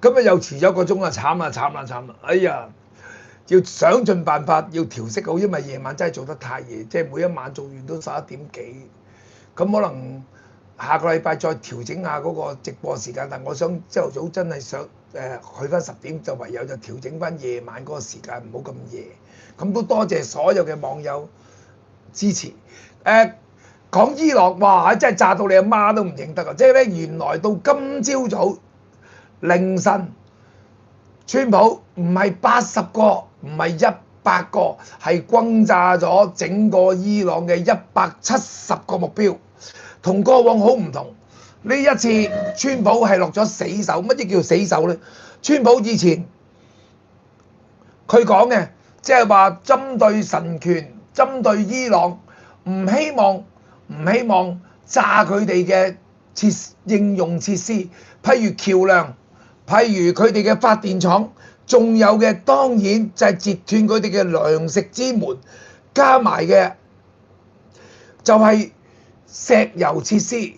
咁啊又遲咗1個鐘啊，慘啦慘啦慘啦！哎呀，要想盡辦法要調適好，因為夜晚真係做得太夜，即係每一晚做完都11點幾。咁可能下個禮拜再調整下嗰個直播時間，但我想朝頭早真係想去翻10點，就唯有就調整翻夜晚嗰個時間，唔好咁夜。咁都多謝所有嘅網友支持。講伊朗，哇！真係炸到你阿媽都唔認得啊！即係咧，原來到今朝早凌晨，川普唔係80個，唔係100個，係轟炸咗整個伊朗嘅170個目標，同過往好唔同。呢一次川普係落咗死手。乜嘢叫死手呢？川普以前佢講嘅，即係話針對神權、針對伊朗，唔希望炸佢哋嘅應用設施，譬如橋梁，譬如佢哋嘅發電廠，仲有嘅當然就係截斷佢哋嘅糧食之門，加埋嘅就係石油設施。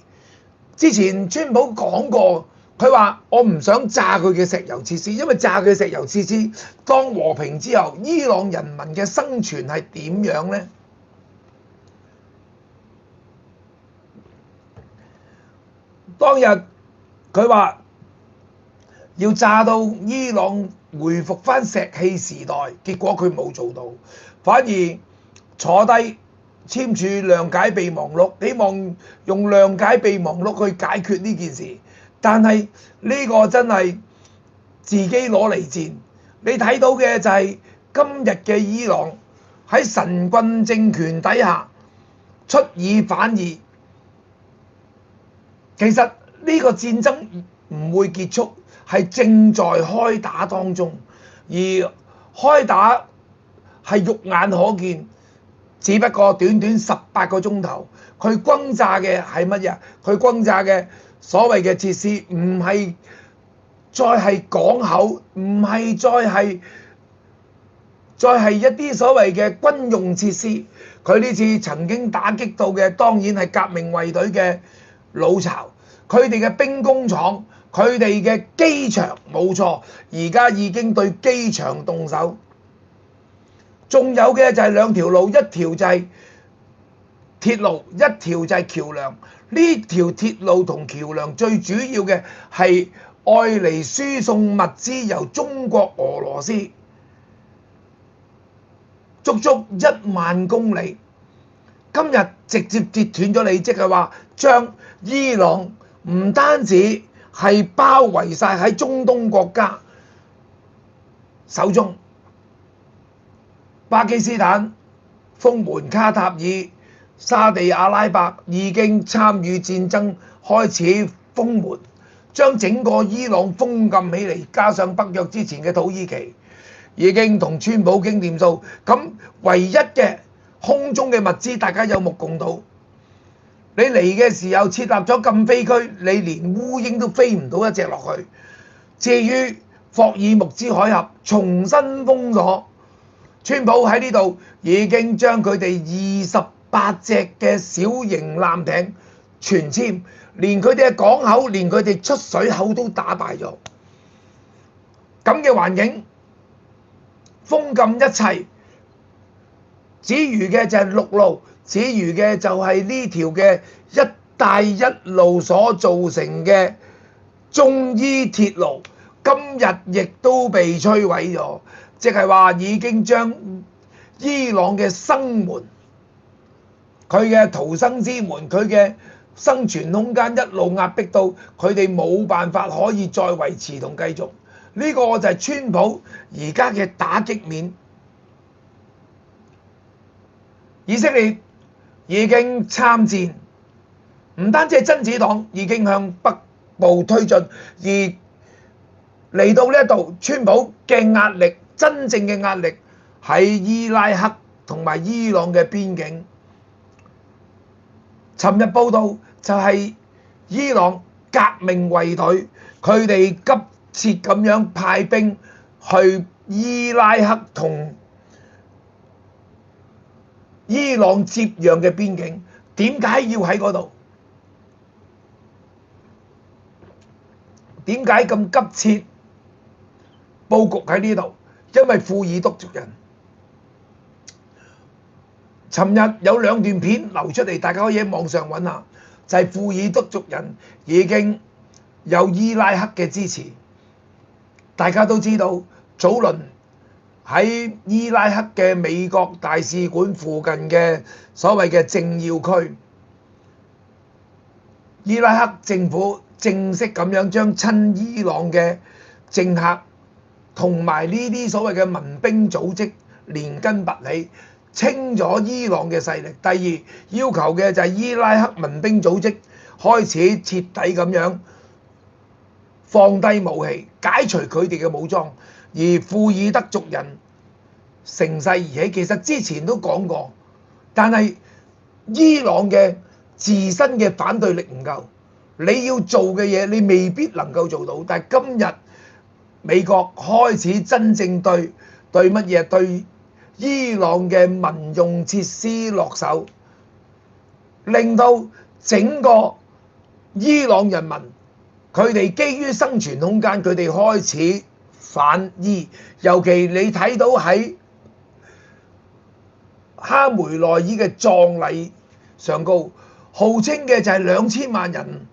之前川普講過，佢話我唔想炸佢嘅石油設施，因為炸佢嘅石油設施，當和平之後，伊朗人民嘅生存係點樣呢？當日佢話要炸到伊朗回復翻石器時代，結果佢冇做到，反而坐低簽署諒解備忘錄，希望用諒解備忘錄去解決呢件事。但係呢個真係自己攞嚟賤。你睇到嘅就係今日嘅伊朗喺神棍政權底下出爾反爾。其實呢個戰爭唔會結束，係正在開打當中，而開打係肉眼可見。只不過短短18個鐘頭，佢轟炸嘅係乜嘢？佢轟炸嘅所謂嘅設施，唔係再係港口，唔係再係一啲所謂嘅軍用設施。佢呢次曾經打擊到嘅，當然係革命衛隊嘅老巢，佢哋嘅兵工廠，佢哋嘅機場，冇錯，而家已經對機場動手。仲有嘅就係2條路，一條就係鐵路，一條就係橋梁。呢條鐵路同橋梁最主要嘅係愛嚟輸送物資，由中國俄羅斯足足1萬公里。今日直接截斷咗你，即係話將伊朗唔單止係包圍晒喺中東國家手中。巴基斯坦、封門卡塔爾、沙地阿拉伯已經參與戰爭，開始封門，將整個伊朗封禁起嚟，加上北約之前嘅土耳其已經同川普傾掂數。咁唯一嘅空中嘅物資，大家有目共睹。你嚟嘅時候設立咗禁飛區，你連烏蠅都飛唔到一隻落去。至於霍爾木茲海峽重新封鎖，川普喺呢度已經將佢哋28隻嘅小型艦艇全殲，連佢哋嘅港口，連佢哋出水口都打敗咗。咁嘅環境，封禁一切，只餘嘅就係陸路，只餘嘅就係呢條嘅一帶一路所造成嘅中伊鐵路，今日亦都被摧毀咗。即係話已經將伊朗嘅生門，佢嘅逃生之門，佢嘅生存空間一路壓迫到佢哋冇辦法可以再維持同繼續。呢個就係川普而家嘅打擊面。以色列已經參戰，唔單止係真子黨已經向北部推進，而嚟到呢一度，川普嘅壓力，真正嘅壓力喺伊拉克同埋伊朗嘅邊境。尋日報道就係伊朗革命衛隊，佢哋急切咁樣派兵去伊拉克同伊朗接壤嘅邊境。點解要喺嗰度？點解咁急切佈局喺呢度，因為庫爾德族人。尋日有兩段片流出嚟，大家可以喺網上揾下，就係庫爾德族人已經有伊拉克嘅支持。大家都知道，早輪喺伊拉克嘅美國大使館附近嘅所謂嘅政要區，伊拉克政府正式咁樣將親伊朗嘅政客同埋呢啲所謂嘅民兵組織連根拔起，清咗伊朗嘅勢力。第二，要求嘅就係伊拉克民兵組織開始徹底咁樣放低武器，解除佢哋嘅武裝，而庫爾德族人乘勢而起。其實之前都講過，但係伊朗嘅自身嘅反對力唔夠，你要做嘅嘢你未必能夠做到。但係今日美國開始真正對乜嘢？對伊朗嘅民用設施落手，令到整個伊朗人民佢哋基於生存空間，佢哋開始反伊。尤其你睇到喺哈梅內伊嘅葬禮上高，號稱嘅就係2000萬人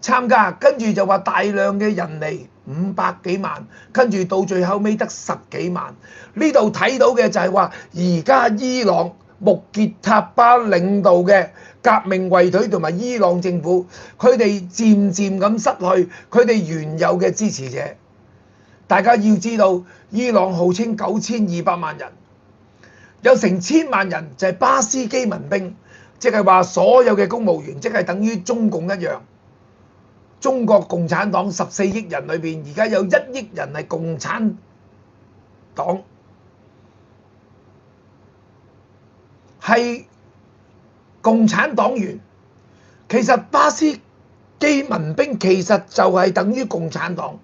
參加，跟住就話大量嘅人嚟500幾萬，跟住到最後尾得10幾萬。呢度睇到嘅就係話，而家伊朗穆傑塔巴領導嘅革命衛隊同埋伊朗政府，佢哋漸漸咁失去佢哋原有嘅支持者。大家要知道，伊朗號稱9200萬人，有成1000萬人就係巴斯基民兵，即係話所有嘅公務員，即係等於中共一樣。中國共產黨14億人裏邊，而家有1億人係共產黨，係共產黨員。其實巴斯基民兵其實就係等於共產黨。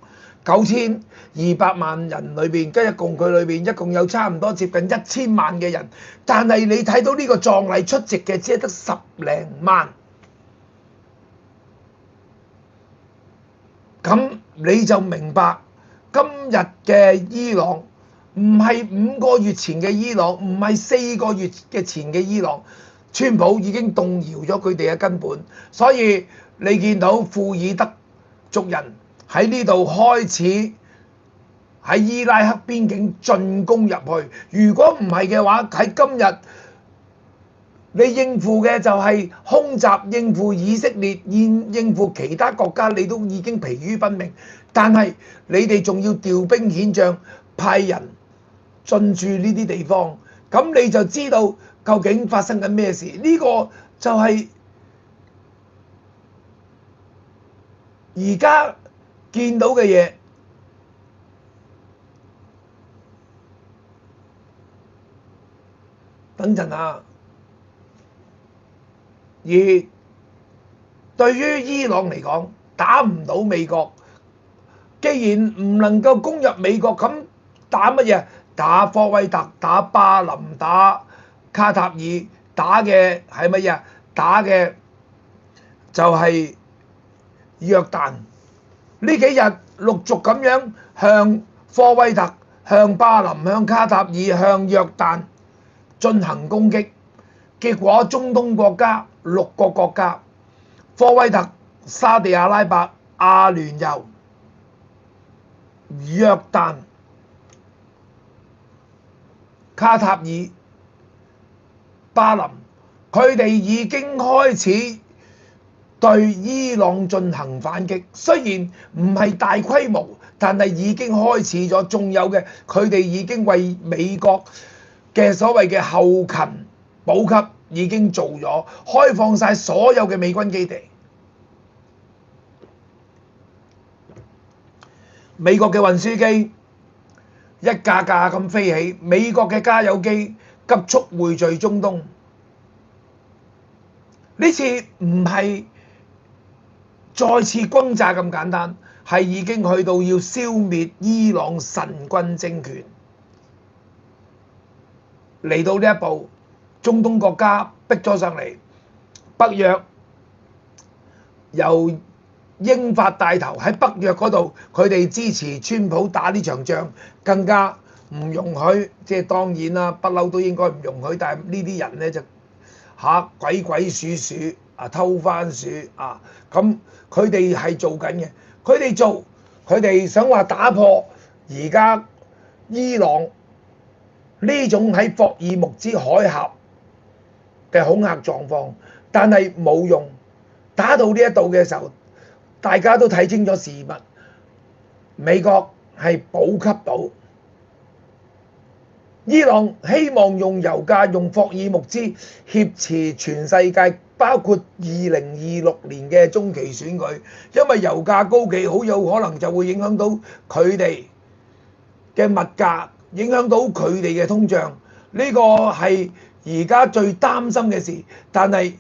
9200萬人裏邊，跟一共佢裏邊一共有差唔多接近1000萬嘅人，但係你睇到呢個葬禮出席嘅只係得10零萬。咁你就明白今日嘅伊朗唔係5個月前嘅伊朗，唔係4個月嘅前嘅伊朗，川普已經動搖咗佢哋嘅根本。所以你見到庫爾德族人喺呢度開始喺伊拉克邊境進攻入去。如果唔係嘅話，喺今日你應付嘅就係空襲，應付以色列，應付其他國家，你都已經疲於奔命。但係你哋仲要調兵遣將，派人進駐呢啲地方，咁你就知道究竟發生緊咩事。呢個就係而家見到嘅嘢。等陣啊！而對於伊朗嚟講，打唔到美國，既然唔能夠攻入美國，咁打乜嘢？打科威特、打巴林、打卡塔爾，打嘅係乜嘢？打嘅就係約旦。呢幾日陸續咁樣向科威特、向巴林、向卡塔爾、向約旦進行攻擊，結果中東國家6個國家：科威特、沙地阿拉伯、阿聯酋、約旦、卡塔爾、巴林，佢哋已經開始對伊朗進行反擊。雖然唔係大規模，但係已經開始咗。仲有嘅，佢哋已經為美國嘅所謂嘅後勤補給已經做咗，開放晒所有嘅美軍基地。美國嘅運輸機一架架咁飛起，美國嘅加油機急速匯聚中東。呢次唔係再次轟炸咁簡單，係已經去到要消滅伊朗神棍政權。嚟到呢一步，中東國家逼咗上嚟，北約由英法帶頭喺北約嗰度，佢哋支持川普打呢場仗，更加唔容許。即係當然啦，不嬲都應該唔容許。但係呢啲人咧就鬼鬼祟祟啊，偷番薯啊，咁佢哋係做緊嘅。佢哋想話打破而家伊朗呢種喺霍爾木茲海峽嘅恐嚇狀況，但係冇用。打到呢一度嘅時候，大家都睇清楚事物，美國係補給到伊朗，希望用油價、用霍爾木茲挾持全世界，包括2026年嘅中期選舉，因為油價高企，好有可能就會影響到佢哋嘅物價，影響到佢哋嘅通脹。呢個係而家最擔心嘅事。但係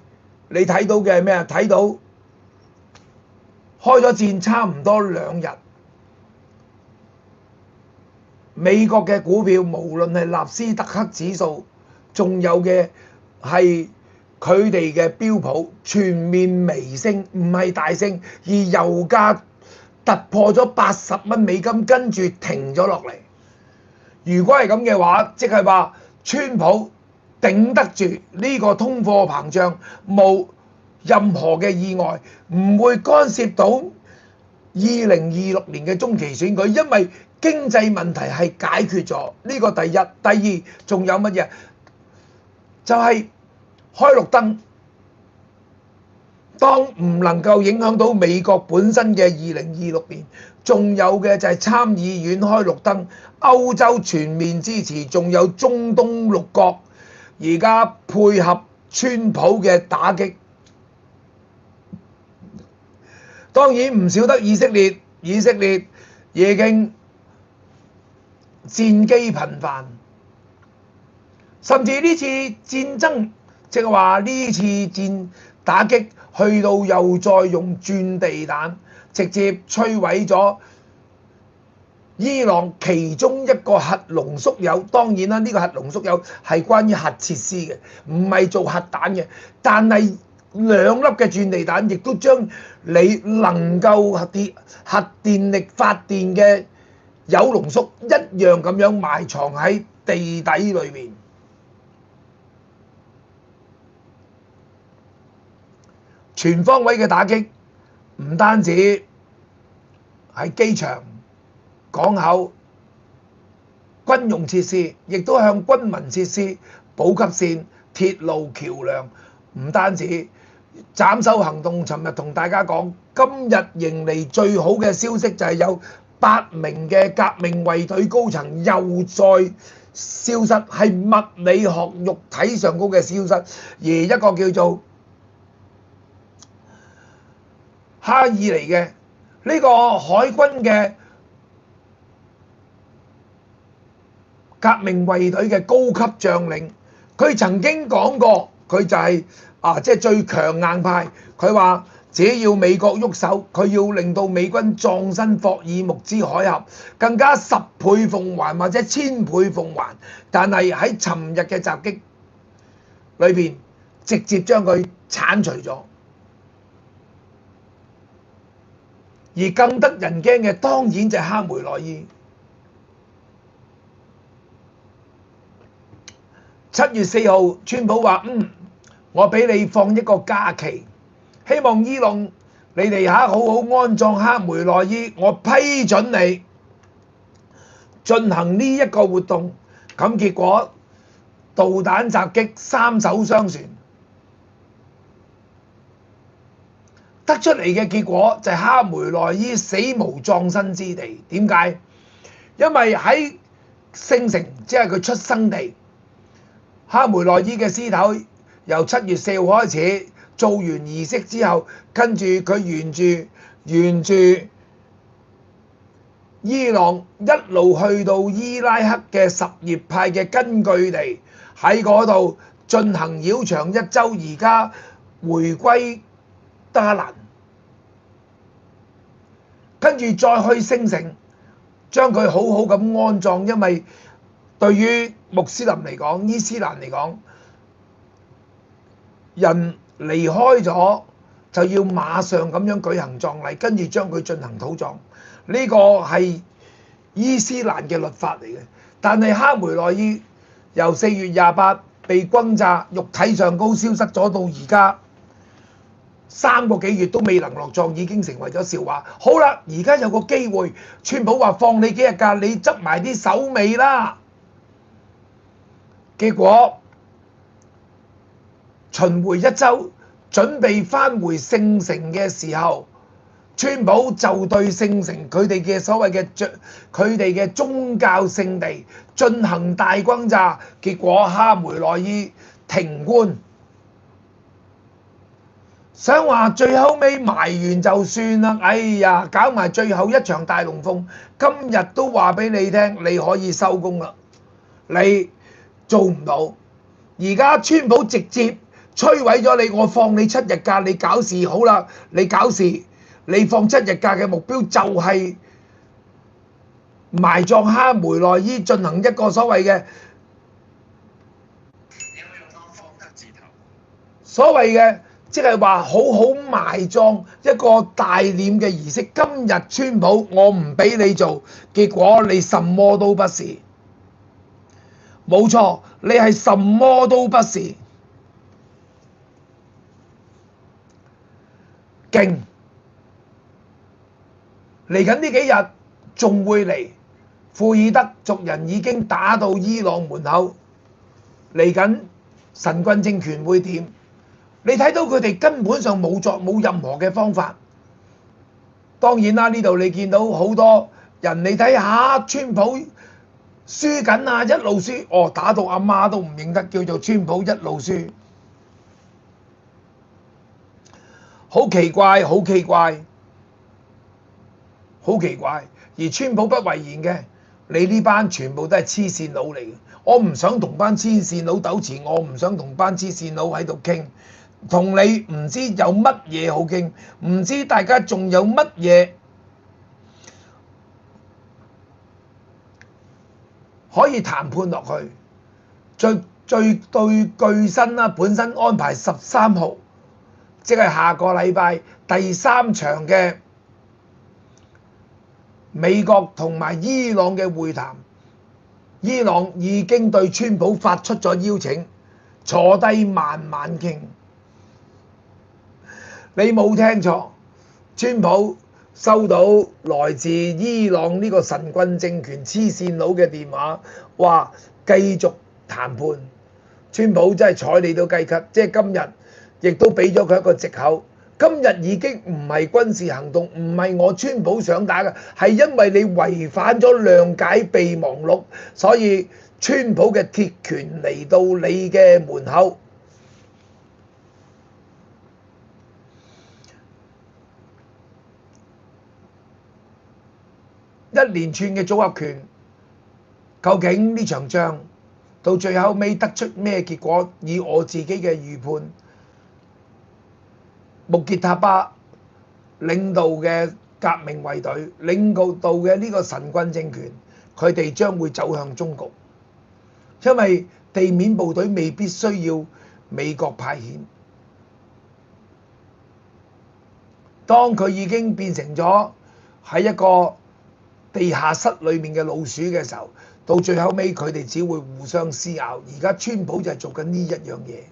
你睇到嘅係咩啊？睇到開咗戰差唔多2日，美國嘅股票無論係納斯達克指數，仲有嘅係佢哋嘅標普，全面微升，唔係大升。而油價突破咗$80，跟住停咗落嚟。如果係咁嘅話，即係話川普頂得住呢個通貨膨脹，冇任何嘅意外，唔會干涉到2026年嘅中期選舉，因為經濟問題係解決咗。呢個第一，第二仲有乜嘢？就係開綠燈。當唔能夠影響到美國本身嘅2026年，仲有嘅就係參議院開綠燈，歐洲全面支持，仲有中東6國而家配合川普嘅打擊。當然唔少得以色列已經戰機頻繁，甚至呢次戰爭，即係話呢次戰打擊去到又再用鑽地彈，直接摧毀咗伊朗其中一個核濃縮鈾。當然啦，呢個核濃縮鈾係關於核設施嘅，唔係做核彈嘅。但係2粒嘅鑽地彈亦都將你能夠核電力發電嘅鈾濃縮一樣咁樣埋藏喺地底裏面。全方位嘅打擊，唔單止喺機場、港口、軍用設施，亦都向軍民設施、補給線、鐵路橋樑，唔單止斬首行動。尋日同大家講，今日迎嚟最好嘅消息就係有8名嘅革命衛隊高層又再消失，係物理學肉體上高嘅消失。而一個叫做哈爾尼嘅呢個海軍嘅革命衛隊嘅高級將領，佢曾經講過，佢就係即係最強硬派。佢話只要美國喐手，佢要令到美軍葬身霍爾木茲海峽，更加10倍奉還或者1000倍奉還。但係喺尋日嘅襲擊裏邊，直接將佢剷除咗。而更得人驚嘅當然就係哈梅內伊。7月4號，川普話：我俾你放一個假期，希望伊朗你哋好好安葬哈梅內伊，我批准你進行呢一個活動。咁結果導彈襲擊3艘商船。得出嚟嘅結果就係哈梅內伊死無葬身之地。點解？因為喺聖城，即係佢出生地，哈梅內伊嘅屍體由7月4號開始做完儀式之後，跟住佢沿住伊朗一路去到伊拉克嘅什葉派嘅根據地，喺嗰度進行繞場1週，而家回歸巴蘭，跟住再去聖城，將佢好好咁安葬。因為對於穆斯林嚟講、伊斯蘭嚟講，人離開咗就要馬上咁樣舉行葬禮，跟住將佢進行土葬。呢個係伊斯蘭嘅律法嚟嘅。但係哈梅內伊由4月28被轟炸，肉體上高消失咗到而家3個幾月都未能落葬，已經成為咗笑話。好啦，而家有個機會，川普話放你幾日假，你執埋啲手尾啦。結果巡迴一周，準備返回聖城嘅時候，川普就對聖城佢哋嘅所謂嘅宗教聖地進行大轟炸，結果哈梅內伊停棺，想話最後尾埋完就算啦。哎呀，搞埋最後一場大龍鳳，今日都話俾你聽，你可以收工啦，你做唔到。而家川普直接摧毀咗你，我放你7日假，你搞事好啦，你搞事，你放7日假嘅目標就係埋葬哈梅內伊，進行一個所謂嘅即係話好好埋葬一個大殮嘅儀式。今日川普我唔俾你做，結果你什麼都不是。冇錯，你係什麼都不是。勁！嚟緊呢幾日仲會嚟，庫爾德族人已經打到伊朗門口，嚟緊神棍政權會點？你睇到佢哋根本上冇任何嘅方法。當然啦，呢度你見到好多人，你睇下川普輸緊啊，一路輸，哦，打到阿媽都唔認得，叫做川普一路輸。好奇怪，好奇怪，好奇怪！而川普不諱言嘅，你呢班全部都係黐線佬嚟嘅。我唔想同班黐線佬糾纏，我唔想同班黐線佬喺度傾，同你唔知有乜嘢好傾，唔知大家仲有乜嘢可以談判落去。最據新啦，本身安排13號。即係下個禮拜第3場嘅美國同埋伊朗嘅會談，伊朗已經對川普發出咗邀請，坐低慢慢傾。你冇聽錯，川普收到來自伊朗呢個神棍政權黐線佬嘅電話，話繼續談判。川普真係睬你都雞咳，即係今日。亦都俾咗佢一個藉口，今日已經唔係軍事行動，唔係我川普想打嘅，係因為你違反咗諒解備忘錄，所以川普嘅鐵拳嚟到你嘅門口。一連串嘅組合拳，究竟呢場仗到最後尾得出咩結果？以我自己嘅預判，穆傑塔巴領導嘅革命衛隊，領導嘅呢個神棍政權，佢哋將會走向終局，因為地面部隊未必需要美國派遣。當佢已經變成咗喺一個地下室裏面嘅老鼠嘅時候，到最後尾佢哋只會互相撕咬。而家川普就係做緊呢一樣嘢。